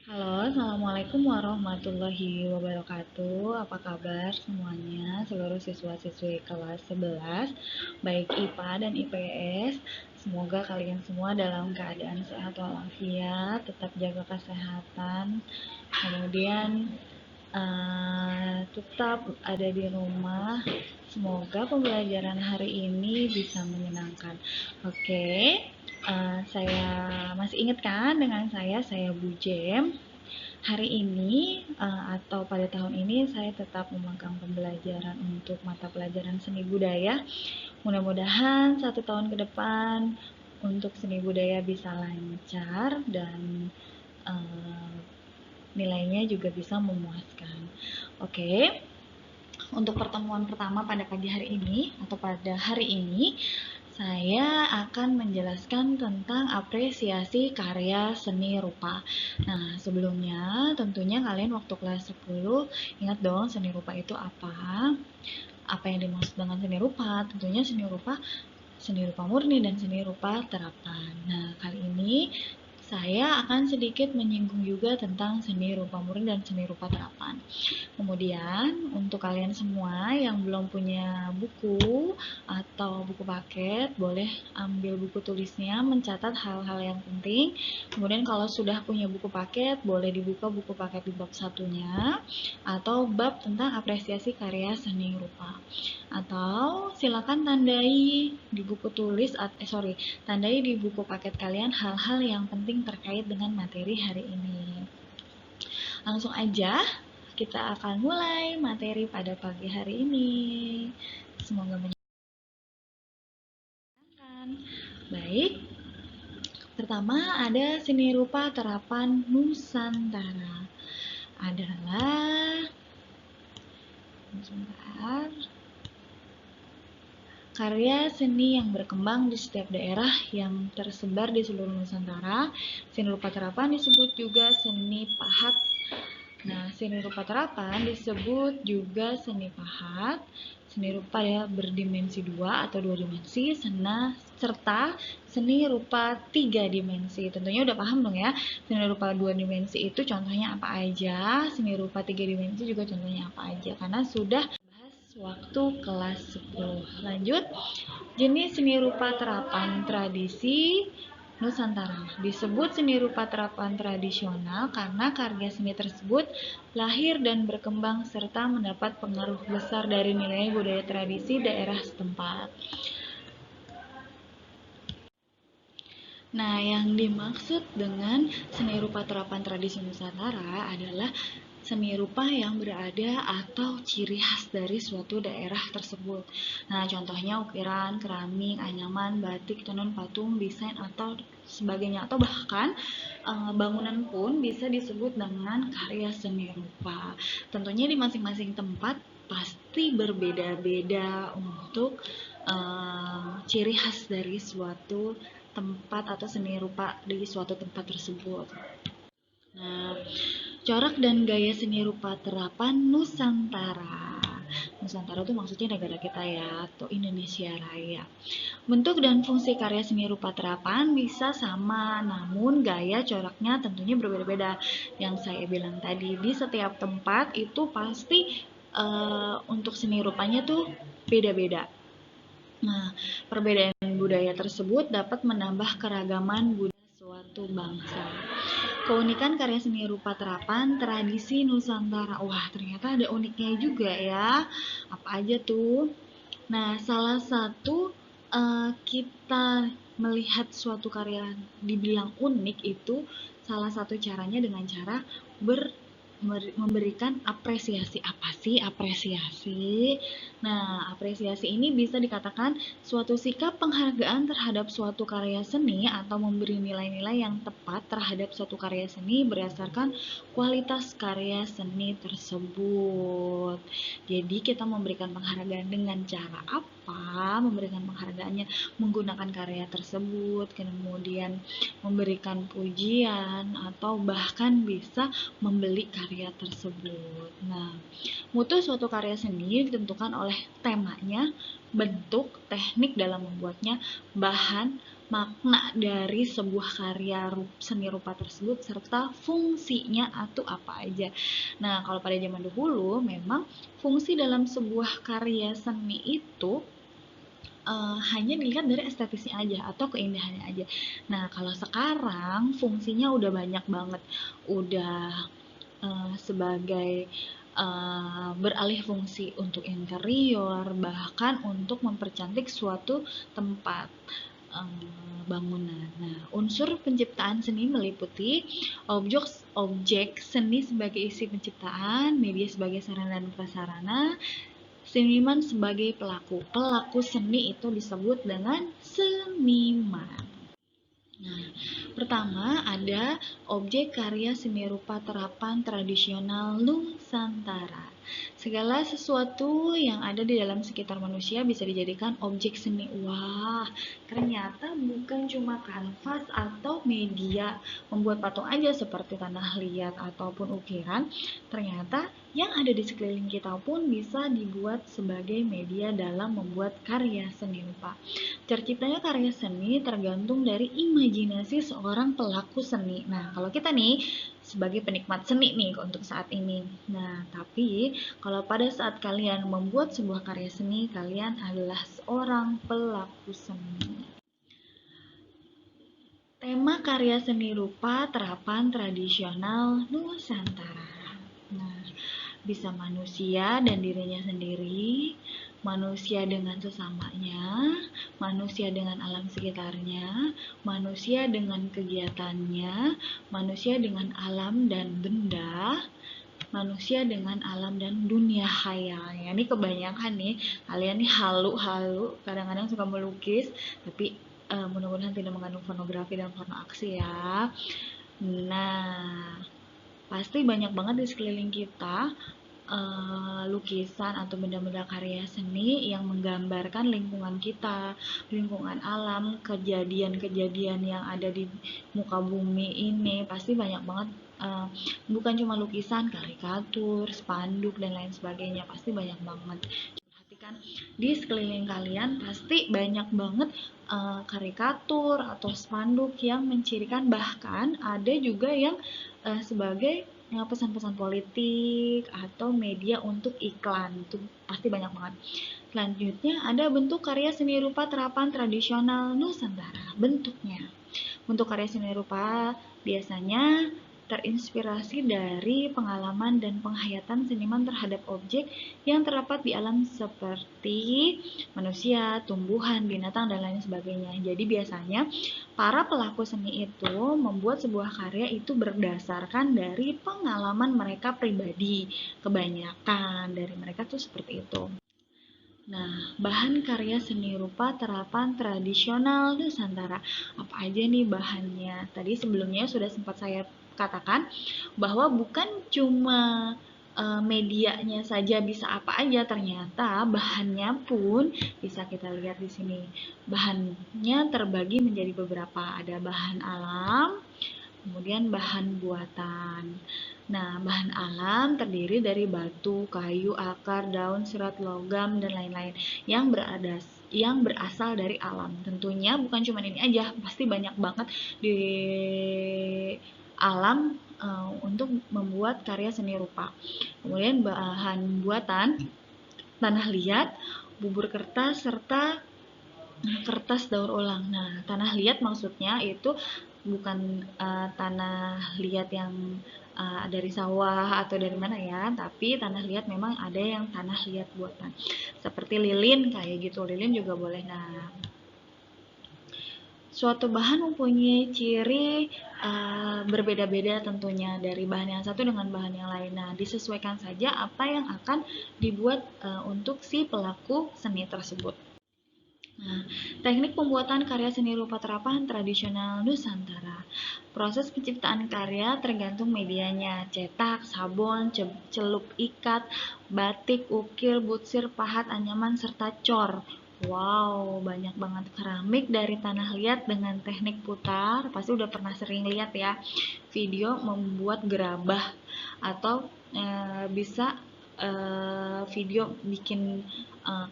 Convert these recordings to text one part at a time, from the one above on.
Halo, Assalamualaikum warahmatullahi wabarakatuh. Apa kabar semuanya, seluruh siswa-siswi kelas 11, baik IPA dan IPS. Semoga kalian semua dalam keadaan sehat walafiat, tetap jaga kesehatan, kemudian tetap ada di rumah. Semoga pembelajaran hari ini bisa menyenangkan. Oke, saya masih ingat kan dengan saya Bu Jem. Hari ini atau pada tahun ini saya tetap memegang pembelajaran untuk mata pelajaran seni budaya. Mudah-mudahan 1 tahun ke depan untuk seni budaya bisa lancar dan uh, nilainya juga bisa memuaskan. Oke, untuk pertemuan pertama pada pagi hari ini atau pada hari ini saya akan menjelaskan tentang apresiasi karya seni rupa. Nah, sebelumnya tentunya kalian waktu kelas 10 ingat dong seni rupa itu apa? Apa yang dimaksud dengan seni rupa? Tentunya seni rupa murni dan seni rupa terapan. Nah, kali ini saya akan sedikit menyinggung juga tentang seni rupa murni dan seni rupa terapan. Kemudian untuk kalian semua yang belum punya buku atau buku paket, boleh ambil buku tulisnya, mencatat hal-hal yang penting. Kemudian kalau sudah punya buku paket, boleh dibuka buku paket di bab satunya atau bab tentang apresiasi karya seni rupa. Atau silakan tandai di buku tulis tandai di buku paket kalian hal-hal yang penting terkait dengan materi hari ini. Langsung aja kita akan mulai materi pada pagi hari ini. Semoga menyenangkan. Baik, pertama ada seni rupa terapan Nusantara. Adalah sebentar. Karya seni yang berkembang di setiap daerah yang tersebar di seluruh Nusantara. Seni rupa terapan disebut juga seni pahat. Nah, seni rupa terapan disebut juga seni pahat. Seni rupa ya berdimensi 2 atau 2 dimensi, serta seni rupa 3 dimensi. Tentunya udah paham dong ya, seni rupa 2 dimensi itu contohnya apa aja, seni rupa 3 dimensi juga contohnya apa aja, karena sudah waktu kelas 10. Lanjut, jenis seni rupa terapan tradisi Nusantara. Disebut seni rupa terapan tradisional karena karya seni tersebut lahir dan berkembang serta mendapat pengaruh besar dari nilai budaya tradisi daerah setempat. Nah, yang dimaksud dengan seni rupa terapan tradisi Nusantara adalah seni rupa yang berada atau ciri khas dari suatu daerah tersebut. Nah, contohnya ukiran, keramik, anyaman, batik, tenun, patung, desain, atau sebagainya. Atau bahkan bangunan pun bisa disebut dengan karya seni rupa. Tentunya di masing-masing tempat pasti berbeda-beda untuk ciri khas dari suatu tempat atau seni rupa di suatu tempat tersebut. Nah, corak dan gaya seni rupa terapan Nusantara. Nusantara itu maksudnya negara kita ya, atau Indonesia Raya. Bentuk dan fungsi karya seni rupa terapan bisa sama, namun gaya coraknya tentunya berbeda-beda. Yang saya bilang tadi, di setiap tempat itu pasti untuk seni rupanya tuh beda-beda. Nah, perbedaan budaya tersebut dapat menambah keragaman budaya suatu bangsa. Keunikan karya seni rupa terapan tradisi Nusantara. Wah, ternyata ada uniknya juga ya. Apa aja tuh? Nah, salah satu kita melihat suatu karya dibilang unik itu salah satu caranya dengan cara memberikan apresiasi. Apa sih apresiasi? Nah, apresiasi ini bisa dikatakan suatu sikap penghargaan terhadap suatu karya seni atau memberi nilai-nilai yang tepat terhadap suatu karya seni berdasarkan kualitas karya seni tersebut. Jadi kita memberikan penghargaan dengan cara apa? Memberikan penghargaannya menggunakan karya tersebut, kemudian memberikan pujian atau bahkan bisa membeli karya tersebut. Nah, mutu suatu karya seni ditentukan oleh temanya, bentuk, teknik dalam membuatnya, bahan, makna dari sebuah karya seni rupa tersebut serta fungsinya atau apa aja. Nah, kalau pada zaman dahulu memang fungsi dalam sebuah karya seni itu hanya dilihat dari estetisnya aja atau keindahannya aja. Nah, kalau sekarang fungsinya udah banyak banget, udah sebagai beralih fungsi untuk interior, bahkan untuk mempercantik suatu tempat bangunan. Nah, unsur penciptaan seni meliputi objek seni sebagai isi penciptaan, media sebagai sarana dan prasarana, seniman sebagai pelaku. Pelaku seni itu disebut dengan seniman. Nah, pertama ada objek karya seni rupa terapan tradisional Nusantara. Segala sesuatu yang ada di dalam sekitar manusia bisa dijadikan objek seni. Wah, ternyata bukan cuma kanvas atau media membuat patung aja seperti tanah liat ataupun ukiran. Ternyata yang ada di sekeliling kita pun bisa dibuat sebagai media dalam membuat karya seni rupa. Terciptanya karya seni tergantung dari imajinasi seorang pelaku seni. Nah, kalau kita nih sebagai penikmat seni nih untuk saat ini. Nah, tapi kalau pada saat kalian membuat sebuah karya seni, kalian adalah seorang pelaku seni. Tema karya seni rupa terapan tradisional Nusantara. Nah, bisa manusia dan dirinya sendiri, manusia dengan sesamanya, manusia dengan alam sekitarnya, manusia dengan kegiatannya, manusia dengan alam dan benda, manusia dengan alam dan dunia khayalnya. Ini kebanyakan nih, kalian nih halu-halu, kadang-kadang suka melukis, tapi mudah-mudahan tidak mengandung pornografi dan porno aksi ya. Nah, pasti banyak banget di sekeliling kita lukisan atau benda-benda karya seni yang menggambarkan lingkungan kita, lingkungan alam, kejadian-kejadian yang ada di muka bumi ini. Pasti banyak banget, bukan cuma lukisan, karikatur, spanduk, dan lain sebagainya. Pasti banyak banget. Perhatikan di sekeliling kalian pasti banyak banget karikatur atau spanduk yang mencirikan, bahkan ada juga yang sebagai pesan-pesan politik atau media untuk iklan. Itu pasti banyak banget. Selanjutnya ada bentuk karya seni rupa terapan tradisional Nusantara. Bentuk karya seni rupa biasanya terinspirasi dari pengalaman dan penghayatan seniman terhadap objek yang terdapat di alam seperti manusia, tumbuhan, binatang, dan lain sebagainya. Jadi biasanya para pelaku seni itu membuat sebuah karya itu berdasarkan dari pengalaman mereka pribadi. Kebanyakan dari mereka tuh seperti itu. Nah, bahan karya seni rupa terapan tradisional Nusantara. Apa aja nih bahannya? Tadi sebelumnya sudah sempat saya katakan bahwa bukan cuma medianya saja bisa apa aja, ternyata bahannya pun bisa kita lihat di sini. Bahannya terbagi menjadi beberapa. Ada bahan alam, kemudian bahan buatan. Nah, bahan alam terdiri dari batu, kayu, akar, daun, serat, logam, dan lain-lain yang berasal dari alam. Tentunya bukan cuma ini aja, pasti banyak banget di alam untuk membuat karya seni rupa. Kemudian bahan buatan, tanah liat, bubur kertas, serta kertas daur ulang. Nah, tanah liat maksudnya itu bukan tanah liat yang dari sawah atau dari mana ya, tapi tanah liat memang ada yang tanah liat buatan. Seperti lilin kayak gitu, lilin juga boleh. Nah, suatu bahan mempunyai ciri berbeda-beda tentunya dari bahan yang satu dengan bahan yang lain. Nah, disesuaikan saja apa yang akan dibuat untuk si pelaku seni tersebut. Nah, teknik pembuatan karya seni rupa terapan tradisional Nusantara. Proses penciptaan karya tergantung medianya, cetak, sabon, celup ikat, batik, ukir, butsir, pahat, anyaman, serta cor. Wow, banyak banget. Keramik dari tanah liat dengan teknik putar. Pasti udah pernah sering lihat ya video membuat gerabah atau bisa video bikin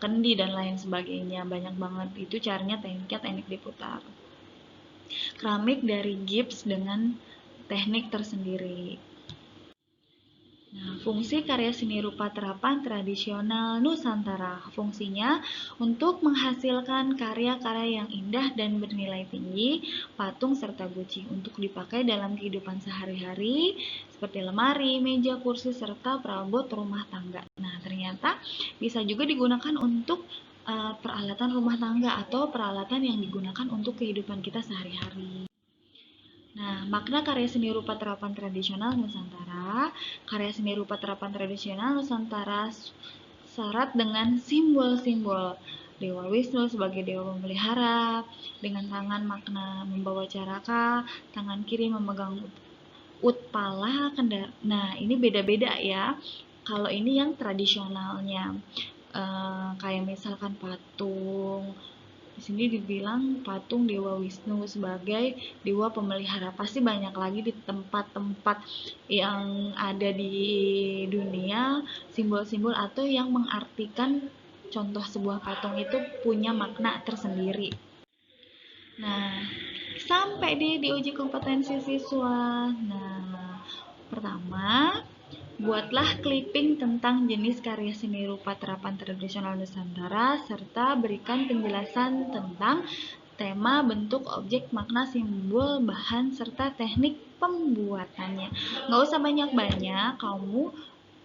kendi dan lain sebagainya. Banyak banget. Itu caranya teknik diputar. keramik dari gips dengan teknik tersendiri. Nah, fungsi karya seni rupa terapan tradisional Nusantara. Fungsinya untuk menghasilkan karya-karya yang indah dan bernilai tinggi, patung serta guci untuk dipakai dalam kehidupan sehari-hari seperti lemari, meja, kursi, serta perabot rumah tangga. Nah, ternyata bisa juga digunakan untuk peralatan rumah tangga atau peralatan yang digunakan untuk kehidupan kita sehari-hari. Nah, makna karya seni rupa terapan tradisional Nusantara. Karya seni rupa terapan tradisional Nusantara syarat dengan simbol-simbol Dewa Wisnu sebagai dewa pemelihara, dengan tangan makna membawa caraka, tangan kiri memegang utpala, nah ini beda-beda ya. Kalau ini yang tradisionalnya, kayak misalkan patung, di sini dibilang patung Dewa Wisnu sebagai dewa pemelihara. Pasti banyak lagi di tempat-tempat yang ada di dunia simbol-simbol atau yang mengartikan contoh sebuah patung itu punya makna tersendiri. Nah, sampai deh di uji kompetensi siswa. Nah, pertama, buatlah clipping tentang jenis karya seni rupa terapan tradisional Nusantara serta berikan penjelasan tentang tema, bentuk, objek, makna, simbol, bahan, serta teknik pembuatannya. Nggak usah banyak-banyak, kamu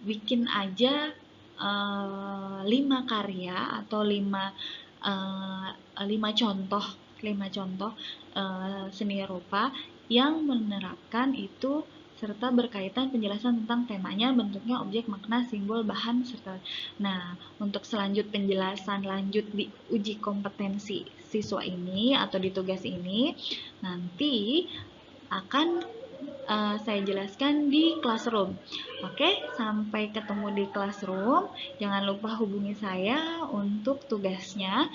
bikin aja 5 karya atau 5 contoh seni rupa yang menerapkan itu serta berkaitan penjelasan tentang temanya, bentuknya, objek, makna, simbol, bahan, serta. Nah, untuk penjelasan lanjut di uji kompetensi siswa ini atau di tugas ini, nanti akan saya jelaskan di classroom. Oke, sampai ketemu di classroom. Jangan lupa hubungi saya untuk tugasnya.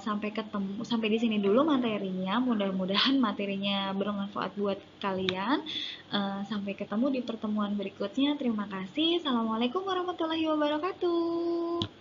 Sampai di sini dulu materinya. Mudah-mudahan materinya bermanfaat buat kalian. Sampai ketemu di pertemuan berikutnya. Terima kasih. Assalamualaikum warahmatullahi wabarakatuh.